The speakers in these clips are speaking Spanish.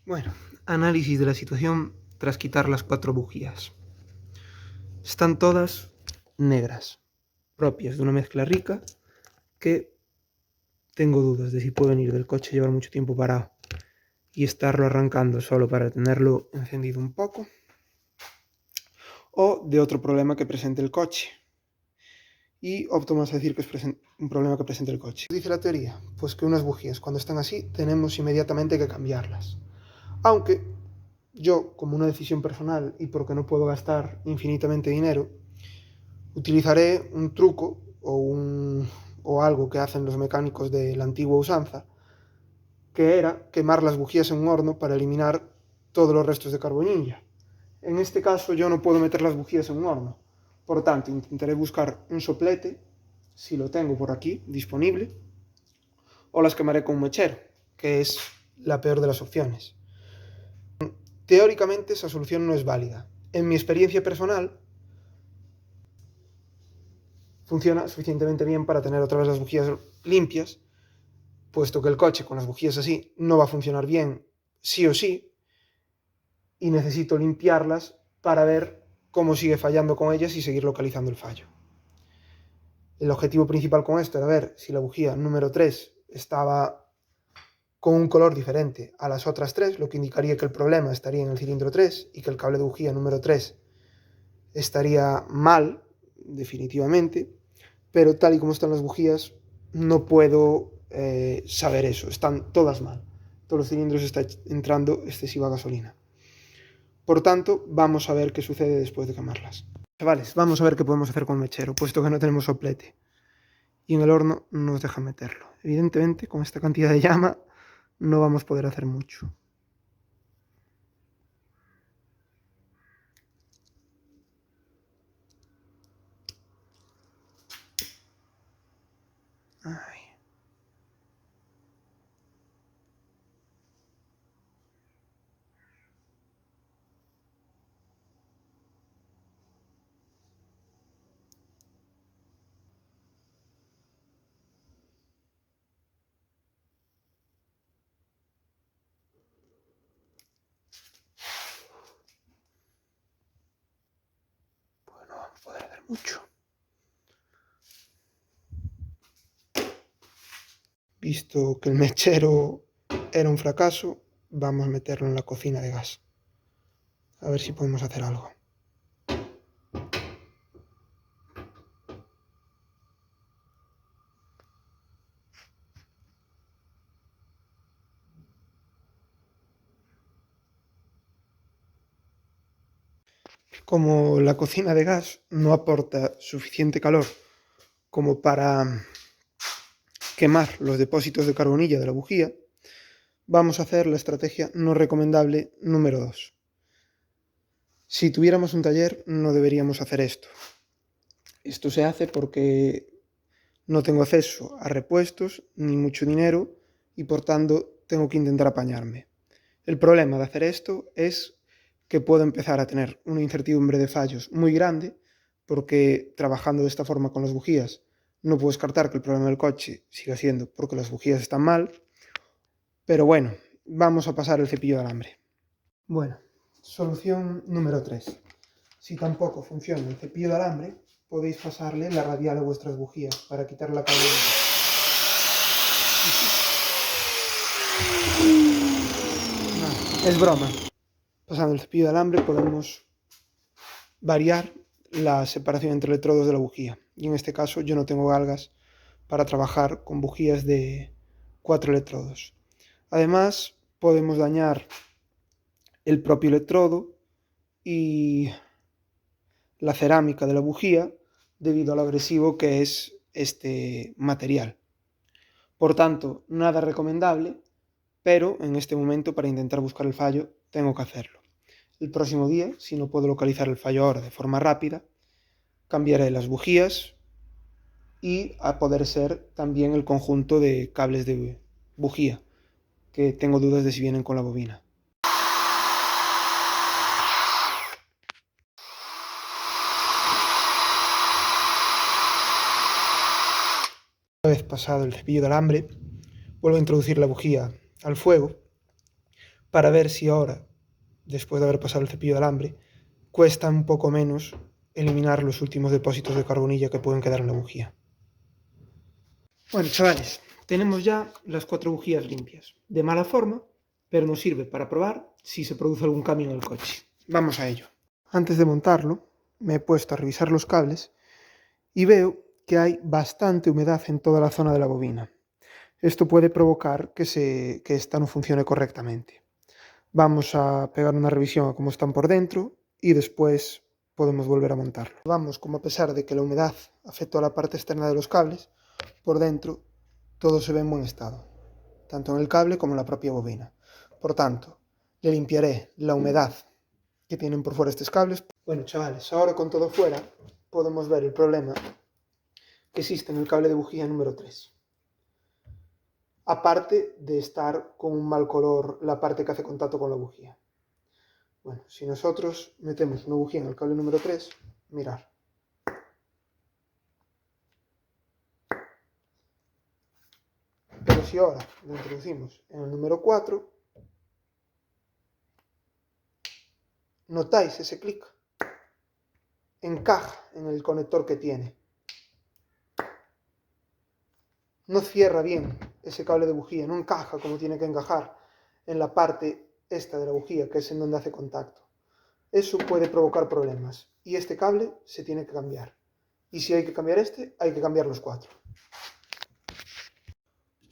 Bueno, análisis de la situación tras quitar las 4 bujías. Están todas negras, propias de una mezcla rica que tengo dudas de si puede venir del coche llevar mucho tiempo parado y estarlo arrancando solo para tenerlo encendido un poco, o de otro problema que presente el coche. Y opto más a decir que es un problema que presente el coche. ¿Qué dice la teoría? Pues que unas bujías, cuando están así, tenemos inmediatamente que cambiarlas. Aunque yo, como una decisión personal y porque no puedo gastar infinitamente dinero, utilizaré un truco o algo que hacen los mecánicos de la antigua usanza, que era quemar las bujías en un horno para eliminar todos los restos de carbonilla. En este caso yo no puedo meter las bujías en un horno, por tanto intentaré buscar un soplete, si lo tengo por aquí disponible, o las quemaré con un mechero, que es la peor de las opciones. Teóricamente esa solución no es válida. En mi experiencia personal, funciona suficientemente bien para tener otra vez las bujías limpias, puesto que el coche con las bujías así no va a funcionar bien sí o sí, y necesito limpiarlas para ver cómo sigue fallando con ellas y seguir localizando el fallo. El objetivo principal con esto era ver si la bujía número 3 estaba con un color diferente a las otras 3, lo que indicaría que el problema estaría en el cilindro 3 y que el cable de bujía número 3 estaría mal, definitivamente, pero tal y como están las bujías no puedo saber eso, están todas mal. Todos los cilindros está entrando excesiva gasolina. Por tanto, vamos a ver qué sucede después de quemarlas. Chavales, vamos a ver qué podemos hacer con el mechero, puesto que no tenemos soplete. Y en el horno no nos deja meterlo. Evidentemente, con esta cantidad de llama no vamos a poder hacer mucho. Ay. Pues no vamos a poder hacer mucho. Visto que el mechero era un fracaso, vamos a meterlo en la cocina de gas. A ver si podemos hacer algo. Como la cocina de gas no aporta suficiente calor como para quemar los depósitos de carbonilla de la bujía, vamos a hacer la estrategia no recomendable número 2. Si tuviéramos un taller no deberíamos hacer esto. Esto se hace porque no tengo acceso a repuestos ni mucho dinero y por tanto tengo que intentar apañarme. El problema de hacer esto es que puedo empezar a tener una incertidumbre de fallos muy grande porque trabajando de esta forma con las bujías no puedo descartar que el problema del coche siga siendo porque las bujías están mal, pero bueno, vamos a pasar el cepillo de alambre. Bueno, solución número 3. Si tampoco funciona el cepillo de alambre, podéis pasarle la radial a vuestras bujías para quitar la carbonilla. No, es broma. Pasando el cepillo de alambre podemos variar la separación entre electrodos de la bujía. Y en este caso yo no tengo galgas para trabajar con bujías de 4 electrodos. Además, podemos dañar el propio electrodo y la cerámica de la bujía debido a lo agresivo que es este material. Por tanto, nada recomendable, pero en este momento para intentar buscar el fallo tengo que hacerlo. El próximo día, si no puedo localizar el fallo ahora de forma rápida, cambiaré las bujías y a poder ser también el conjunto de cables de bujía, que tengo dudas de si vienen con la bobina. Una vez pasado el cepillo de alambre, vuelvo a introducir la bujía al fuego para ver si ahora, después de haber pasado el cepillo de alambre, cuesta un poco menos eliminar los últimos depósitos de carbonilla que pueden quedar en la bujía. Bueno, chavales, tenemos ya las 4 bujías limpias. De mala forma, pero nos sirve para probar si se produce algún cambio en el coche. Vamos a ello. Antes de montarlo, me he puesto a revisar los cables y veo que hay bastante humedad en toda la zona de la bobina. Esto puede provocar que esta no funcione correctamente. Vamos a pegar una revisión a cómo están por dentro y después podemos volver a montarlo. Vamos, como a pesar de que la humedad afectó a la parte externa de los cables, por dentro todo se ve en buen estado, tanto en el cable como en la propia bobina. Por tanto, le limpiaré la humedad que tienen por fuera estos cables. Bueno, chavales, ahora con todo fuera podemos ver el problema que existe en el cable de bujía número 3. Aparte de estar con un mal color la parte que hace contacto con la bujía. Bueno, si nosotros metemos una bujía en el cable número 3, mirad. Pero si ahora lo introducimos en el número 4, ¿notáis ese clic? Encaja en el conector que tiene. No cierra bien ese cable de bujía, no encaja como tiene que encajar en la parte esta de la bujía, que es en donde hace contacto. Eso puede provocar problemas y este cable se tiene que cambiar. Y si hay que cambiar este, hay que cambiar los 4.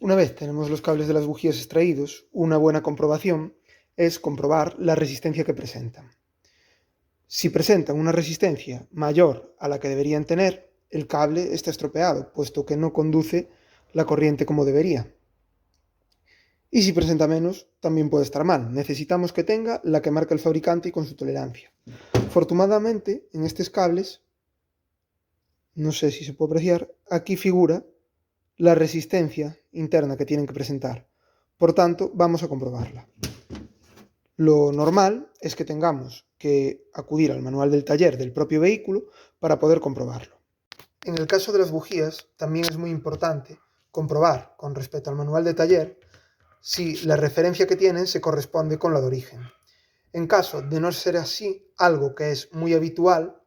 Una vez tenemos los cables de las bujías extraídos, una buena comprobación es comprobar la resistencia que presentan. Si presentan una resistencia mayor a la que deberían tener, el cable está estropeado, puesto que no conduce la corriente como debería. Y si presenta menos, también puede estar mal. Necesitamos que tenga la que marca el fabricante y con su tolerancia. Afortunadamente, en estos cables, no sé si se puede apreciar, aquí figura la resistencia interna que tienen que presentar. Por tanto, vamos a comprobarla. Lo normal es que tengamos que acudir al manual del taller del propio vehículo para poder comprobarlo. En el caso de las bujías, también es muy importante comprobar con respecto al manual de taller si la referencia que tienen se corresponde con la de origen. En caso de no ser así, algo que es muy habitual,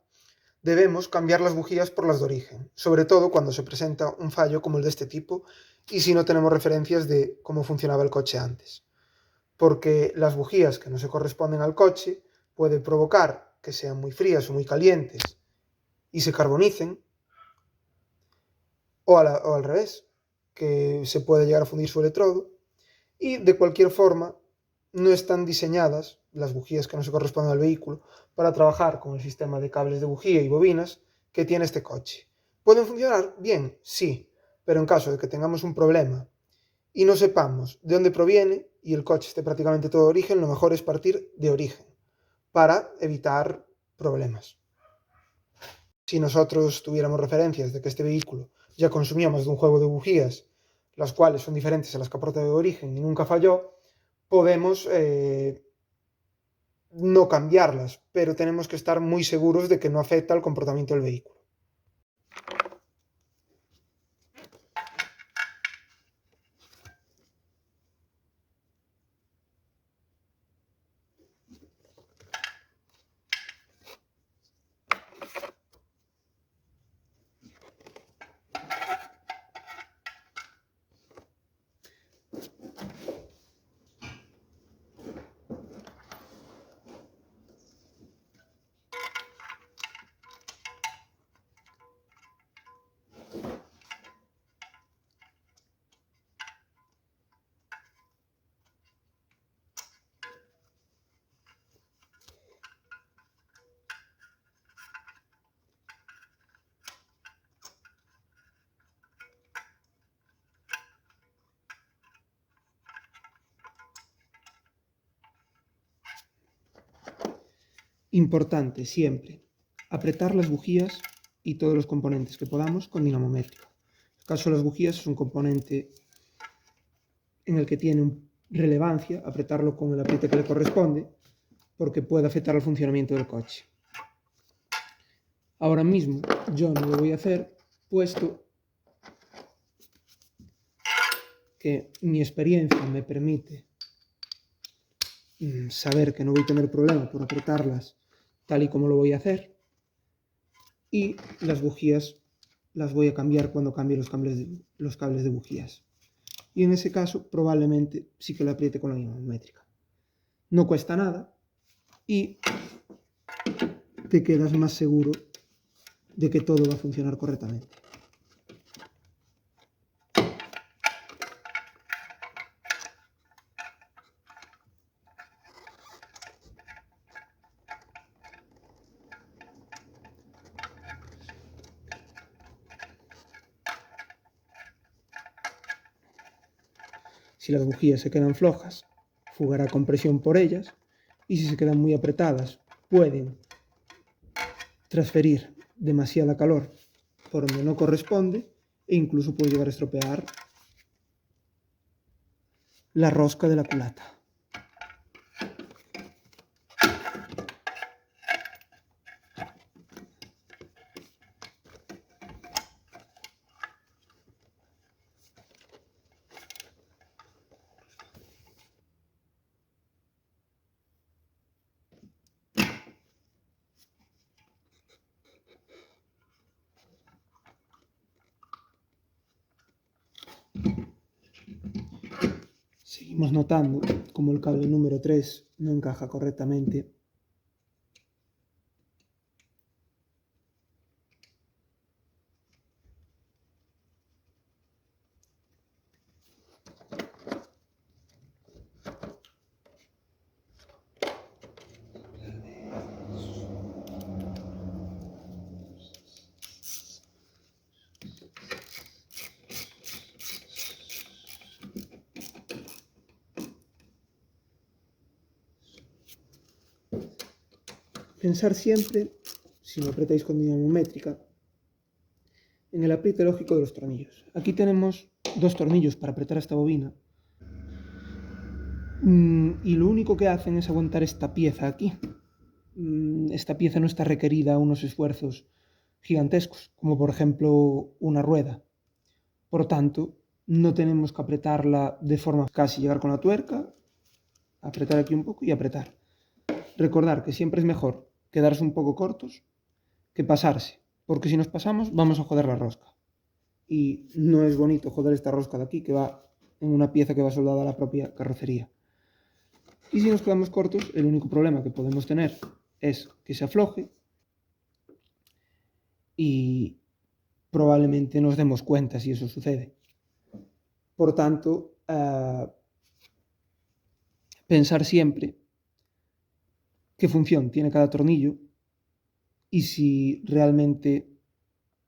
debemos cambiar las bujías por las de origen, sobre todo cuando se presenta un fallo como el de este tipo y si no tenemos referencias de cómo funcionaba el coche antes. Porque las bujías que no se corresponden al coche pueden provocar que sean muy frías o muy calientes y se carbonicen, o al revés, que se puede llegar a fundir su electrodo, y de cualquier forma no están diseñadas las bujías que no se corresponden al vehículo para trabajar con el sistema de cables de bujía y bobinas que tiene este coche. ¿Pueden funcionar? Bien, sí, pero en caso de que tengamos un problema y no sepamos de dónde proviene y el coche esté prácticamente todo de origen, lo mejor es partir de origen para evitar problemas. Si nosotros tuviéramos referencias de que este vehículo ya consumía más de un juego de bujías, las cuales son diferentes a las que aporta de origen y nunca falló, podemos no cambiarlas, pero tenemos que estar muy seguros de que no afecta al comportamiento del vehículo. Importante siempre apretar las bujías y todos los componentes que podamos con dinamométrico. En el caso de las bujías es un componente en el que tiene relevancia apretarlo con el apriete que le corresponde porque puede afectar al funcionamiento del coche. Ahora mismo yo no lo voy a hacer puesto que mi experiencia me permite saber que no voy a tener problema por apretarlas tal y como lo voy a hacer. Y las bujías las voy a cambiar cuando cambie los cables de bujías. Y en ese caso probablemente sí que lo apriete con la misma métrica. No cuesta nada y te quedas más seguro de que todo va a funcionar correctamente. Si las bujías se quedan flojas, fugará compresión por ellas, y si se quedan muy apretadas, pueden transferir demasiada calor por donde no corresponde e incluso puede llegar a estropear la rosca de la culata. Seguimos notando como el cable número 3 no encaja correctamente. Pensar siempre, si lo apretáis con dinamométrica, en el apriete lógico de los tornillos. Aquí tenemos 2 tornillos para apretar esta bobina y lo único que hacen es aguantar esta pieza aquí. Esta pieza no está requerida a unos esfuerzos gigantescos, como por ejemplo una rueda. Por tanto, no tenemos que apretarla de forma casi llegar con la tuerca, apretar aquí un poco y apretar. Recordar que siempre es mejor quedarse un poco cortos que pasarse, porque si nos pasamos vamos a joder la rosca. Y no es bonito joder esta rosca de aquí, que va en una pieza que va soldada a la propia carrocería. Y si nos quedamos cortos, el único problema que podemos tener es que se afloje y probablemente nos demos cuenta si eso sucede. Por tanto, pensar siempre qué función tiene cada tornillo y si realmente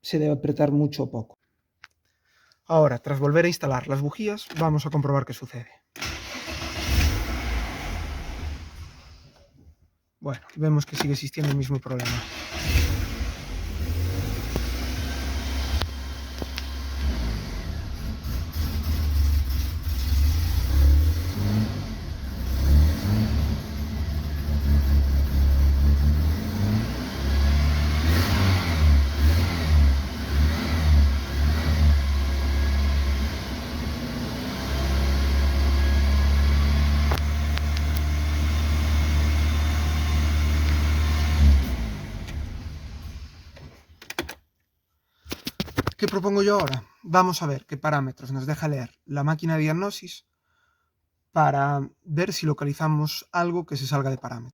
se debe apretar mucho o poco. Ahora, tras volver a instalar las bujías, vamos a comprobar qué sucede. Bueno, vemos que sigue existiendo el mismo problema. ¿Qué propongo yo ahora? Vamos a ver qué parámetros nos deja leer la máquina de diagnosis para ver si localizamos algo que se salga de parámetros.